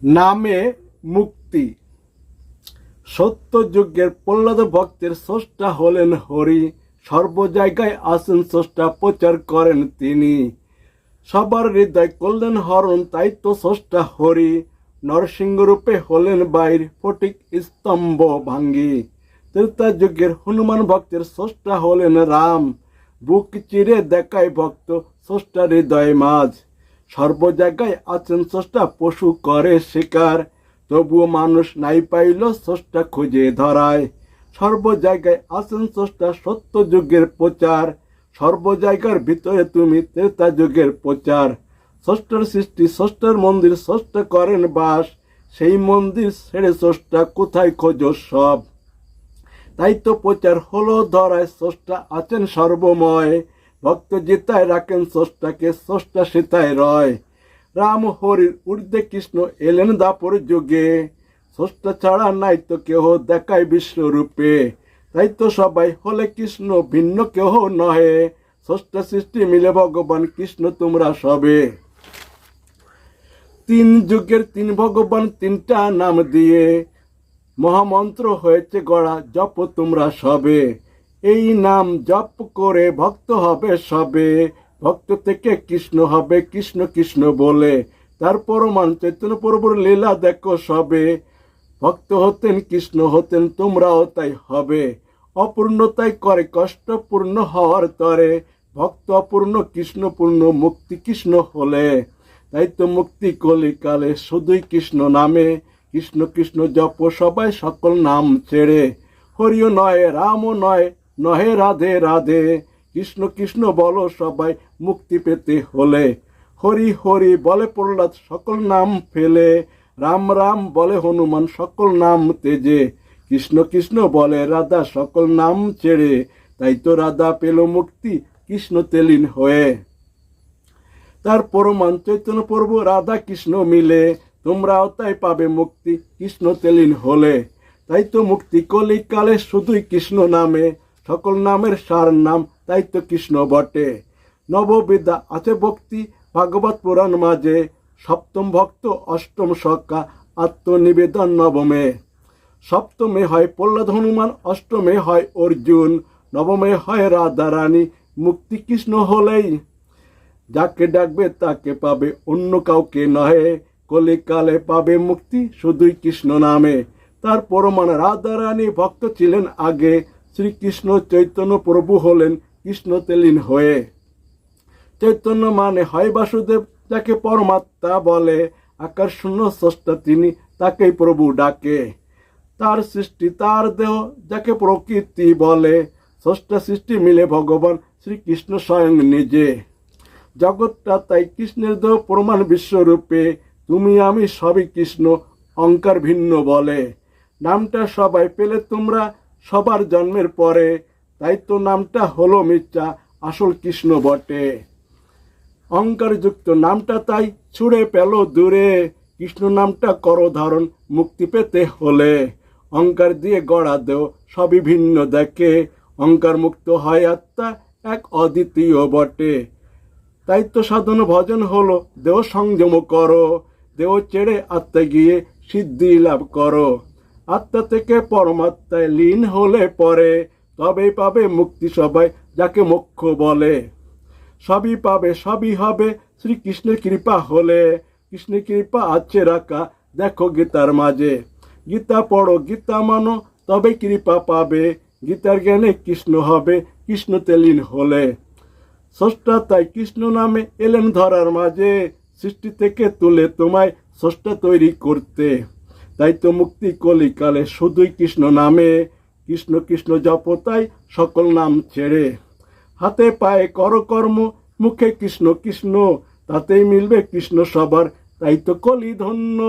নামে মুক্তি। সত্য যুগের প্রহ্লাদ ভক্তের স্রষ্টা হলেন হরি, সর্ব জায়গায় আছেন স্রষ্টা, প্রচার করেন তিনি। সবার হৃদয় করলেন হরণ, তাই তো স্রষ্টা হরি, নরসিংহ রূপে হলেন বাইর, ফটিক স্তম্ভ ভাঙ্গি। ত্রেতা যুগের হনুমান ভক্তের স্রষ্টা হলেন রাম, বুক চিরে দেখায় ভক্ত স্রষ্টা হৃদয় মাঝ। সর্ব জায়গায় আছেন স্রষ্টা, পশু করে শিকার, তবুও মানুষ নাই পাইল স্রষ্টা খুঁজে ধরায়। সর্ব জায়গায় আছেন স্রষ্টা, সত্য যুগের প্রচার, সর্ব জায়গার ভিতরে তুমি ত্রেতা যুগের প্রচার। স্রষ্টার সৃষ্টি, স্রষ্টার মন্দির, স্রষ্টা করেন বাস, সেই মন্দির ছেড়ে স্রষ্টা কোথায় খোঁজো সব। তাই তো প্রচার হলো ধরায়, স্রষ্টা আছেন সর্বময়, ভক্ত জিতায় রাখেন স্রষ্টাকে, স্রষ্টা সীতায় রয়। রাম হরির ঊর্ধ্বে কৃষ্ণ এলেন দাপর যুগে, স্রষ্টা ছাড়া নাই তো কেহ দেখায় বিশ্বরূপে। তাই তো সবাই হলে কৃষ্ণ, ভিন্ন কেহ নহে, স্রষ্টা সৃষ্টি মিলে ভগবান কৃষ্ণ তোমরা সবে। তিন যুগের তিন ভগবান, তিনটা নাম দিয়ে মহামন্ত্র হয়েছে গড়া, জপ তোমরা সবে। এই নাম জপ করে ভক্ত হবে সবে, ভক্ত থেকে কৃষ্ণ হবে কৃষ্ণ কৃষ্ণ বলে। তার প্রমাণ চৈতন্য প্রভুর লীলা দেখো সবে, ভক্ত হতেন কৃষ্ণ হতেন তোমরাও তাই হবে। অপূর্ণতাই করে কষ্ট পূর্ণ হওয়ার তরে, ভক্ত অপূর্ণ কৃষ্ণ পূর্ণ, মুক্তি কৃষ্ণ হলে। তাই তো মুক্তি কলিকালে শুধুই কৃষ্ণ নামে, কৃষ্ণ কৃষ্ণ জপ সবাই সকল নাম ছেড়ে। হরিও নয় রামও নয়, নহে রাধে রাধে, কৃষ্ণ কৃষ্ণ বলো সবাই মুক্তি পেতে হলে। হরি হরি বলে প্রহ্লাদ সকল নাম ফেলে, রাম রাম বলে হনুমান সকল নাম তেজে। কৃষ্ণ কৃষ্ণ বলে রাধা সকল নাম ছেড়ে, তাই তো রাধা পেল মুক্তি কৃষ্ণ তেলীন হয়ে। তার প্রমাণ চৈতন্য প্রভু রাধা কৃষ্ণ মিলে, তোমরাও তাই পাবে মুক্তি কৃষ্ণ তেলীন হলে। তাই তো মুক্তি কলিকালে শুধুই কৃষ্ণ নামে, সকল নামের সার নাম তাই তো কৃষ্ণ বটে। নববিদ্যা আছে ভক্তি ভাগবত পুরাণ মাঝে, সপ্তম ভক্ত অষ্টম সখা আত্মনিবেদন নবমে। সপ্তমে হয় প্রহ্লাদ হনুমান, অষ্টমে হয় অর্জুন, নবমে হয় রাধা রানী, মুক্তি কৃষ্ণ হলেই। যাকে ডাকবে তাকে পাবে অন্য কাউকে নহে, কলিকালে পাবে মুক্তি শুধুই কৃষ্ণ নামে। তার প্রমাণ রাধা রানী ভক্ত ছিলেন আগে, শ্রীকৃষ্ণ চৈতন্য প্রভু হলেন কৃষ্ণ তেলীন হয়ে। চৈতন্য মানে হয় বাসুদেব, যাকে পরমাত্মা বলে, আকার শূন্য স্রষ্টা তিনি, তাকেই প্রভু ডাকে। তার সৃষ্টি তার দেহ, যাকে প্রকৃতি বলে, স্রষ্টা সৃষ্টি মিলে ভগবান শ্রীকৃষ্ণ স্বয়ং নিজে। জগৎটা তাই কৃষ্ণের দেহ, প্রমাণ বিশ্বরূপে, তুমি আমি সবই কৃষ্ণ, অঙ্কার ভিন্ন বলে। নামটা সবাই পেলে তোমরা সবার জন্মের পরে, তাই তো নামটা হলো মিথ্যা আসল কৃষ্ণ বটে। অঙ্কার যুক্ত নামটা তাই ছুড়ে পেল দূরে, কৃষ্ণ নামটা করো ধারণ মুক্তি পেতে হলে। অঙ্কার দিয়ে গড়া দেও সবই ভিন্ন দেখে, অঙ্কার মুক্ত হয় আত্মা এক অদ্বিতীয় বটে। তাই তো সাধন ভজন হলো দেহ সংযম করো, দেহ ছেড়ে আত্মা গিয়ে সিদ্ধি লাভ করো। আত্মা থেকে পরমাত্মায় লীন হলে পরে, তবেই পাবে মুক্তি সবাই যাকে মোক্ষ বলে। সবই পাবে সবই হবে শ্রীকৃষ্ণের কৃপা হলে, কৃষ্ণের কৃপা আছে রাখা দেখো গীতার মাঝে। গীতা পড়ো গীতা মানো তবে কৃপা পাবে, গীতার জ্ঞানে কৃষ্ণ হবে কৃষ্ণ তেলীন হলে। স্রষ্টা তাই কৃষ্ণ নামে এলেন ধরার মাঝে, সৃষ্টি থেকে তুলে তোমায় স্রষ্টা তৈরি করতে। তাই তো মুক্তি কলিকালে শুধুই কৃষ্ণ নামে, কৃষ্ণ কৃষ্ণ জপ তাই সকল নাম ছেড়ে। হাতে পায়ে করো কর্ম, মুখে কৃষ্ণ কৃষ্ণ, তাতেই মিলবে কৃষ্ণ সবার, তাই তো কলি ধন্য।